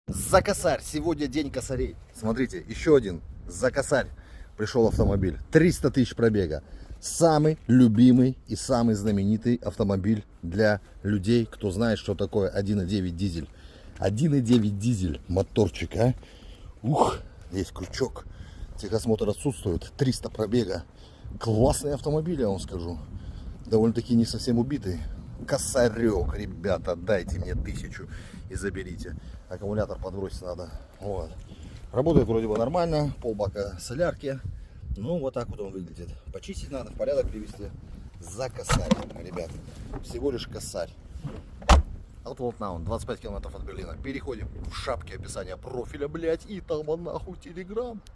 За косарь. Сегодня день косарей. Смотрите, еще один за косарь пришел автомобиль. 300 тысяч пробега. Самый любимый и самый знаменитый автомобиль для людей, кто знает, что такое 1.9 дизель. 1.9 дизель, моторчик, а? Ух, есть крючок. Техосмотр отсутствует. 300 пробега. Классный автомобиль, я вам скажу. Довольно-таки не совсем убитый. Косарек, ребята, дайте мне 1000 и заберите. Аккумулятор подбросить надо. Вот. Работает вроде бы нормально, полбака солярки. Ну, вот так вот он выглядит. Почистить надо, в порядок привести. За косарь, ребят. Всего лишь косарь. Outlaw Town, 25 километров от Берлина. Переходим в шапке описания профиля, блять, и там нахуй Телеграм.